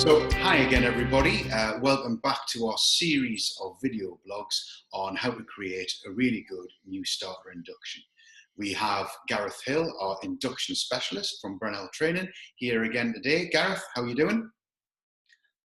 So, hi again, everybody. Welcome back to our series of video blogs on how to create a really good new starter induction. We have Gareth Hill, our induction specialist from Brenell Training, here again today. Gareth, how are you doing?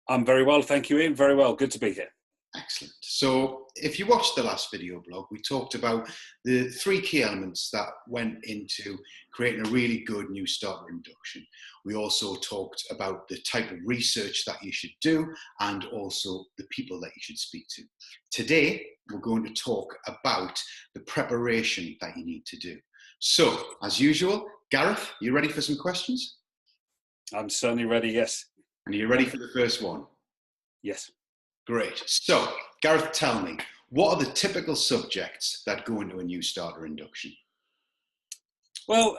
I'm very well, thank you, Ian. Very well. Good to be here. Excellent. So if you watched the last video blog, we talked about the three key elements that went into creating a really good new starter induction. We also talked about the type of research that you should do and also the people that you should speak to. Today, we're going to talk about the preparation that you need to do. So, as usual, Gareth, you ready for some questions? I'm certainly ready, yes. And are you ready for the first one? Yes. Great. So, Gareth, tell me, what are the typical subjects that go into a new starter induction? Well,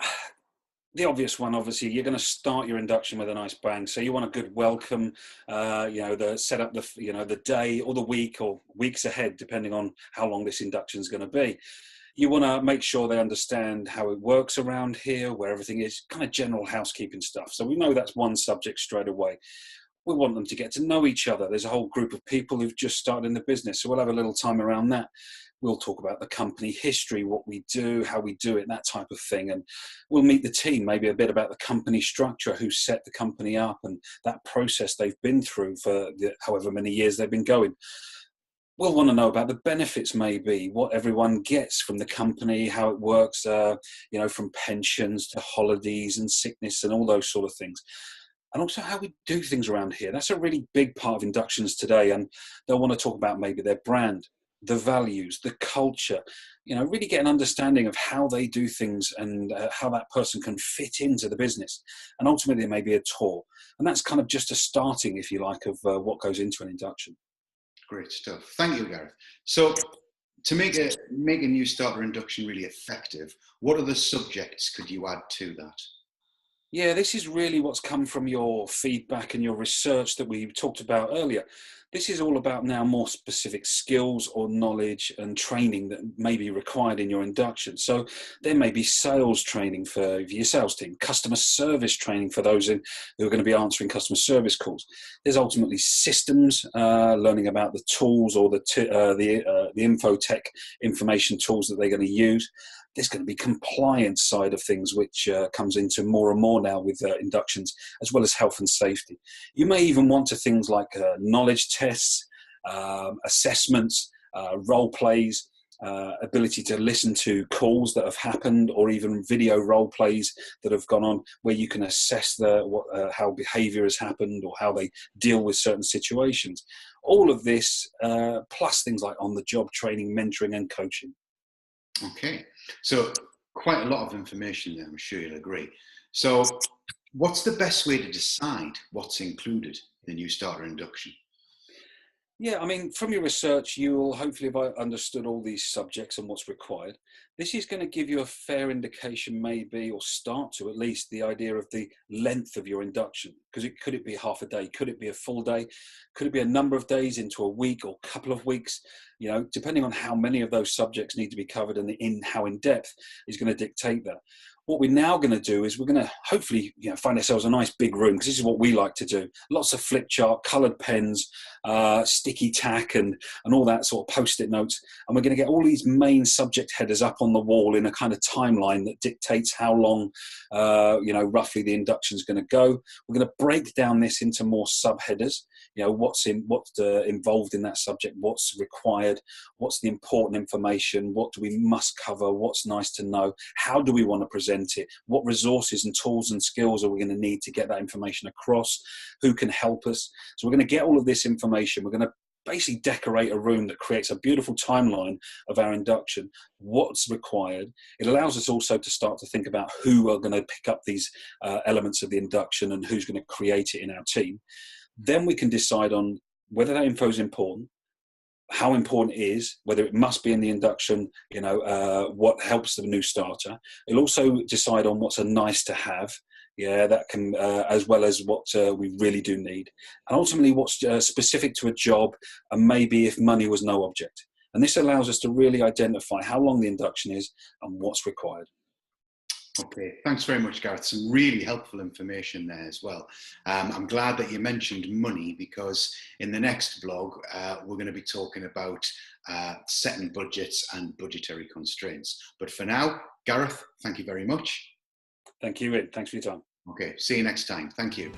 the obvious one, obviously, you're going to start your induction with a nice bang. So you want a good welcome, set up the day or the week or weeks ahead, depending on how long this induction is going to be. You want to make sure they understand how it works around here, where everything is, kind of general housekeeping stuff. So we know that's one subject straight away. We want them to get to know each other. There's a whole group of people who've just started in the business, so we'll have a little time around that. We'll talk about the company history, what we do, how we do it, that type of thing. And we'll meet the team, maybe a bit about the company structure, who set the company up and that process they've been through for however many years they've been going. We'll want to know about the benefits, maybe, what everyone gets from the company, how it works, from pensions to holidays and sickness and all those sort of things. And also how we do things around here. That's a really big part of inductions today. And they'll want to talk about maybe their brand, the values, the culture, really get an understanding of how they do things and how that person can fit into the business. And ultimately, there may be a tour. And that's kind of just a starting, if you like, of what goes into an induction. Great stuff. Thank you, Gareth. So to make a new starter induction really effective, what other subjects could you add to that? Yeah, this is really what's come from your feedback and your research that we talked about earlier. This is all about now more specific skills or knowledge and training that may be required in your induction. So there may be sales training for your sales team, customer service training for those who are going to be answering customer service calls. There's ultimately systems, learning about the tools or the infotech information tools that they're going to use. There's going to be compliance side of things, which comes into more and more now with inductions, as well as health and safety. You may even want to things like knowledge tests, assessments, role plays, ability to listen to calls that have happened, or even video role plays that have gone on, where you can assess how behaviour has happened or how they deal with certain situations. All of this, plus things like on-the-job training, mentoring and coaching. Okay, so quite a lot of information there, I'm sure you'll agree. So what's the best way to decide what's included in a new starter induction? Yeah, I mean, from your research, you'll hopefully have understood all these subjects and what's required. This is going to give you a fair indication, maybe, or start to at least, the idea of the length of your induction. Because could it be half a day? Could it be a full day? Could it be a number of days into a week or a couple of weeks? Depending on how many of those subjects need to be covered and how in depth is going to dictate that. What we're now going to do is we're going to hopefully find ourselves a nice big room, because this is what we like to do. Lots of flip chart, coloured pens, sticky tack and all that sort of post-it notes. And we're going to get all these main subject headers up on the wall in a kind of timeline that dictates how long, roughly the induction is going to go. We're going to break down this into more subheaders. What's involved in that subject, what's required, what's the important information, what do we must cover, what's nice to know, how do we want to present it, what resources and tools and skills are we going to need to get that information across, who can help us. So we're going to get all of this information. We're going to basically decorate a room that creates a beautiful timeline of our induction, what's required. It allows us also to start to think about who are going to pick up these elements of the induction and who's going to create it in our team. Then we can decide on whether that info is important, how important it is, whether it must be in the induction, what helps the new starter. It'll also decide on what's a nice to have, that can, as well as what we really do need. And ultimately what's specific to a job, and maybe if money was no object. And this allows us to really identify how long the induction is and what's required. Okay, thanks very much, Gareth. Some really helpful information there as well. I'm glad that you mentioned money, because in the next vlog, we're going to be talking about setting budgets and budgetary constraints. But for now, Gareth, thank you very much. Thank you, Ian. Thanks for your time. Okay, see you next time. Thank you.